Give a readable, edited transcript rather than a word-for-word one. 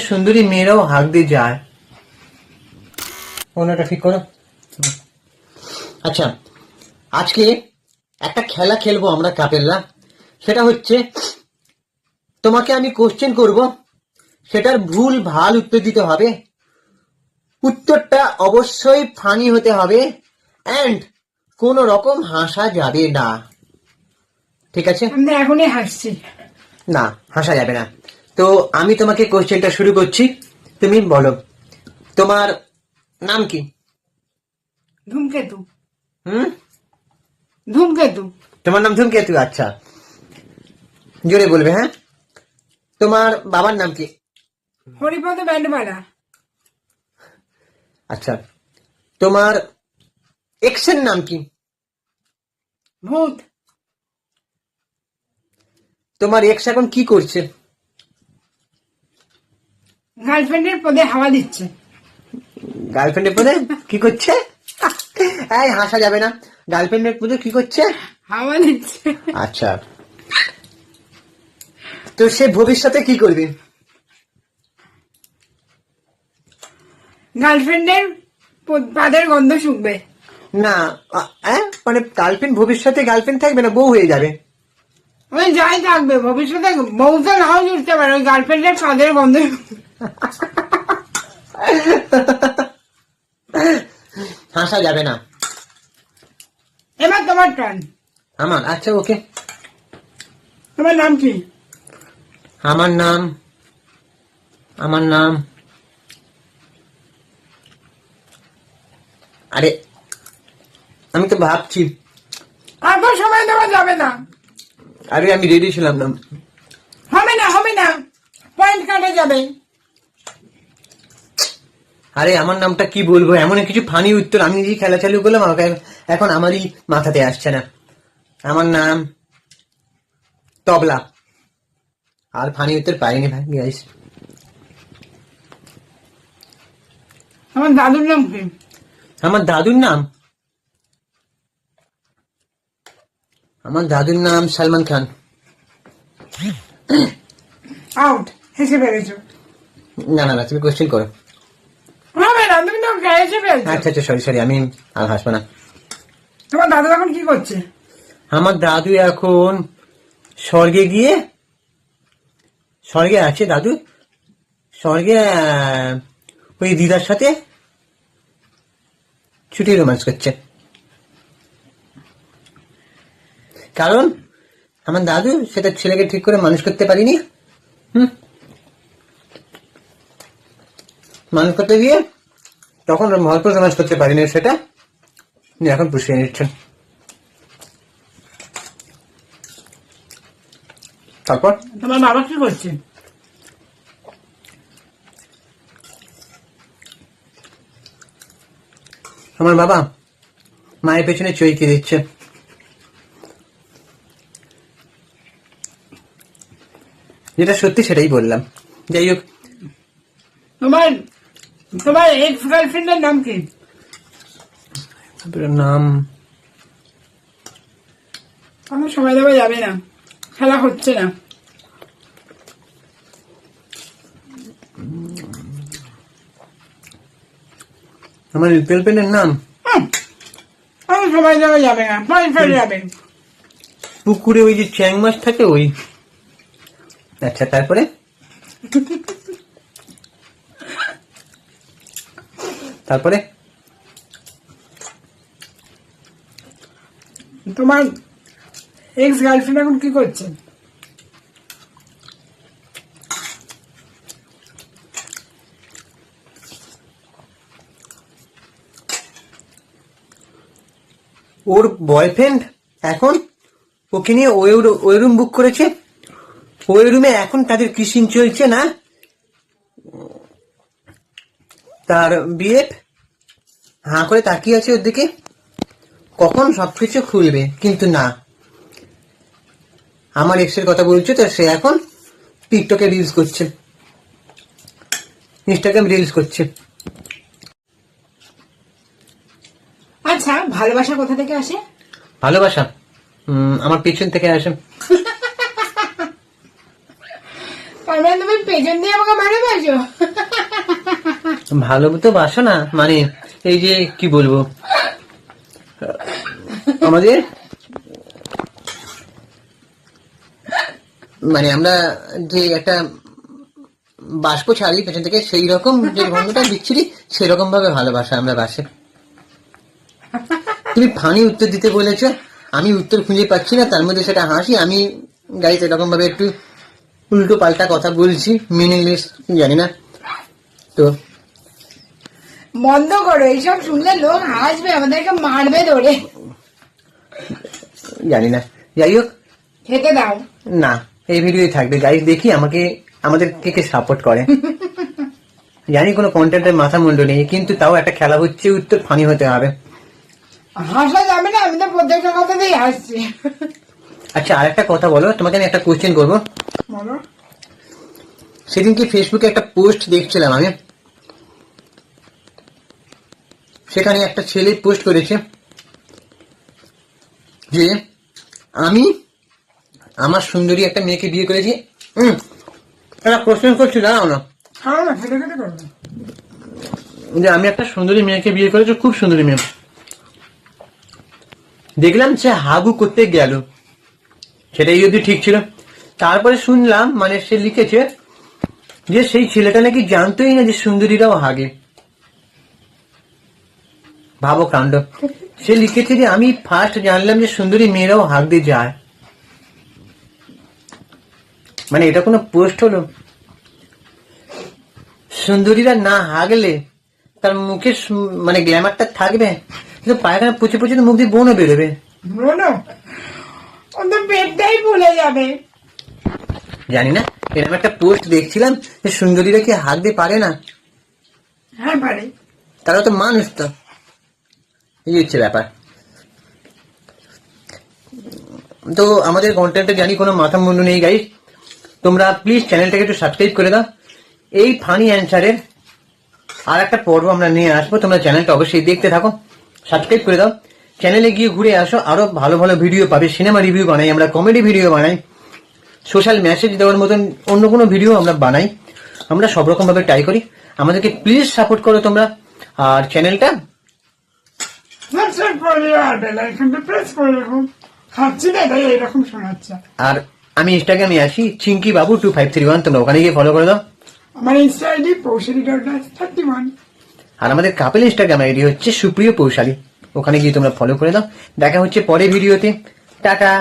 সুন্দরী মেয়েরাও হাঁক দিয়ে যায়। ওনাটা ঠিক করো। আচ্ছা, আজকে একটা খেলা খেলবো আমরা কাপেলরা। সেটা হচ্ছে, তোমাকে আমি কোশ্চেন করব, সেটার ভুল ভাল উত্তর দিতে হবে। উত্তরটা অবশ্যই ফানি হতে হবে এন্ড কোন রকম হাসা যাবে না, ঠিক আছে? আমরা এখনই হাসছি। না, হাসা যাবে না। তো আমি তোমাকে কোশ্চেনটা শুরু করছি, তুমি বলো তোমার নাম কি? ধূমকেতু। হুম, ধূমকেতু। তোমার নাম ধূমকেতু? আচ্ছা, জোরে বলবে। হ্যাঁ, তোমার বাবার নাম কি? হরিপদ ব্যান্ডপাড়া। আচ্ছা, তোমার এক্সের নাম কি? ভূত। তোমার এক্স এখন কি করছে? গার্লফ্রেন্ডের পদে হাওয়া দিচ্ছে। গার্লফ্রেন্ডের পদে কি করছে? এই হাসা যাবে না। গার্লফ্রেন্ডের পদে কি করছে? হাওয়া দিচ্ছে। আচ্ছা, তো সে ভবিষ্যতে কি করবে? গার্লফ্রেন্ডের পাদের গন্ধ শুকবে। না, মানে গার্লফ্রেন্ড ভবিষ্যতে গার্লফ্রেন্ড থাকবে না, বউ হয়ে যাবে। ওই যাই থাকবে, ভবিষ্যতে বউতে নাও জুড়তে পারে, ওই গার্লফ্রেন্ডের পাদের গন্ধ শুকবে। হাসা যাবে না। এবার তোমার টার্ন। আমার? আচ্ছা, ওকে। তোমার নাম কি? আমার নাম আরে, আমি তো ভাবছি। এত সময় দেওয়া যাবে না। আরে, আমি রেডি ছিলাম না। হবে না, পয়েন্ট কাটা যাবে। আরে, আমার নামটা কি বলবো? এমন কিছু ফানি উত্তর আমি যে খেলা চালু করলাম, আমাকে এখন আমারই মাথাতে আসছে না। আমার নাম তবলা। আর ফানি উত্তর পাইনি ভাই, গাইস। আমার দাদুর নাম কি? আমার দাদুর নাম সালমান খান। আউট, হেসে ফেলেছো। না, তুমি কোশ্চেন করো। হবে না, তুমি তো হেসে ফেলেছো। আচ্ছা, সরি, আমি আর হাসবো না। তোমার দাদু এখন কি করছে? আমার দাদু এখন স্বর্গে আছে। দাদু স্বর্গে ওই দিদার সাথে ছুটি রোমান্স করছে। কারণ আমার দাদু সেটা ছেলেকে ঠিক করে মানুষ করতে পারিনি। মানুষ করতে গিয়ে তখন ভরপুর রোমান্স করতে পারিনি, সেটা এখন পুষিয়ে নিচ্ছেন। তারপর তোমার বাবা কি করছে? আমার বাবা মায়ের পেছনে চৈকি দিচ্ছে। যেটা সত্যি সেটাই বললাম। যাই হোক, তোমার এক্স গার্লফ্রেন্ডের নাম কি? নাম আমার সময় দেওয়া যাবে না, খেলা হচ্ছে না। আমার গার্লফ্রেন্ডের নাম আমার সময় দেওয়া যাবে না, পয়েন্ট ফেলে যাবে। পুকুরে ওই যে চ্যাং মাছ থাকে, ওই। আচ্ছা, তারপরে তোমার এক্স গার্লফ্রেন্ড এখন কি করছে? ওর বয়ফ্রেন্ড এখন ওকে নিয়ে ওই রুম বুক করেছে। ওই রুমে এখন তাদের কি সিন চলছে না, তার বিয়ে হাঁ করে তাকিয়ে আছে ওর দিকে, কখন সবকিছু খুলবে। কিন্তু না, আমার এক্সের কথা বলছে তো, সে এখন টিকটকে রিলস করছে, ইনস্টাগ্রাম রিলস করছে। আচ্ছা, ভালোবাসা কোথা থেকে আসে? ভালোবাসা আমার পিছন থেকে আসে। তাই তার মানে তুমি পেছন দিয়ে আমাকে ভালোবাসো? ভালো তো বাসো না, মানে এই যে কি বলবো, আমাদের মানে আমরা যে একটা বাষ্প ছাড়ি পেছন থেকে, সেই রকম যে ভঙ্গটা বিচ্ছিরি, সেরকম ভাবে ভালোবাসা আমরা বাসে। তুমি ফানি উত্তর দিতে বলেছো, আমি উত্তর খুঁজে পাচ্ছি না, তার মধ্যে সেটা হাসি। আমি গাইতে এরকম ভাবে একটু উল্টো পাল্টা কথা বলছি, মিনিংলেস জানি না তো। বন্ধ করো, এইসব শুনলে লোক হাসবে, আমাদেরকে মারবে ধরে। জানি না, যাই হোক, খেতে দাও। না এই ভিডিওই থাকবে গাইস, দেখি আমাদের কে সাপোর্ট করে। জানি কোনো কন্টেন্টের মাথা মুন্ডু নেই, কিন্তু তাও একটা খেলা হচ্ছে, উত্তর ফানি হতে হবে। হাসা যাবে না, আমি তো প্রত্যেকটা কথাতেই হাসছি। আচ্ছা, আরেকটা কথা বলো, তোমাকে আমি একটা কোশ্চেন করবো। বলো। সেদিনকে ফেসবুকে একটা পোস্ট দেখছিলাম আমি, সেখানে একটা ছেলে পোস্ট করেছে যে আমি আমার সুন্দরী একটা মেয়েকে বিয়ে করেছি। একটা কোশ্চেন করছি, দাঁড়াও না, খাও না, খেতে খেতে করবে। যে আমি একটা সুন্দরী মেয়েকে বিয়ে করেছি, খুব সুন্দরী মেয়ে। দেখলাম সে হাগু করতে গেল, সেটাই যদি ঠিক ছিল। তারপরে শুনলাম, মানে সে লিখেছে যে সেই ছেলেটা নাকি জানতোই না যে সুন্দরীরাও হাগে। ভাবো কাণ্ড। সে লিখেছে যে আমি ফার্স্ট জানলাম যে সুন্দরী মেয়েরাও হাগ দিয়ে যায়। মানে এটা কোনো পোস্ট হলো? সুন্দরীরা না হাগলে তার মুখে মানে গ্ল্যামারটা থাকবে, কিন্তু পায়খানা পুচে পুচে তো মুখ দিয়ে বোনও বেরোবে। বলো, ওদের পেটটাই ফুলে যাবে। জানি না, এরকম একটা পোস্ট দেখছিলাম যে সুন্দরীরা কি হাগ দিয়ে পারে না? হ্যাঁ পারে। তারা তো মানুষ, তো এই হচ্ছে ব্যাপার। তো আমাদের কন্টেন্টে জানি কোনো মাথা মুন্ডু নেই গাইস, তোমরা প্লিজ চ্যানেলটাকে একটু সাবস্ক্রাইব করে দাও। এই ফানি অ্যান্সারের আর একটা পর্ব আমরা নিয়ে আসবো, তোমরা চ্যানেলটা অবশ্যই দেখতে থাকো, সাবস্ক্রাইব করে দাও। চ্যানেলে গিয়ে ঘুরে আসো, আরো ভালো ভালো ভিডিও পাবে। সিনেমা রিভিউ বানাই আমরা, কমেডি ভিডিও বানাই, সোশ্যাল মেসেজ দেওয়ার মতন অন্য কোনো ভিডিও আমরা বানাই। আমরা সব রকম ভাবে ট্রাই করি, আমাদেরকে প্লিজ সাপোর্ট করো তোমরা। আর চ্যানেলটা সাবস্ক্রাইব করে দিও আর বেল আইকনটা প্রেস করে রাখো। খাচ্ছি না তাই এরকম শোনাচ্ছে। আর আমি ইনস্টাগ্রামে আছি চিঙ্কি বাবু 2531, তোমরা ওখানে গিয়ে ফলো করে দাও। আমার ইনস্টা আইডি পৌশালী.31। আর আমাদের কাপেল ইনস্টাগ্রাম আইডি হচ্ছে সুপ্রিয় পৌশালী, ওখানে গিয়ে তোমরা ফলো করে দাও। দেখা হচ্ছে পরে ভিডিওতে, টাটা।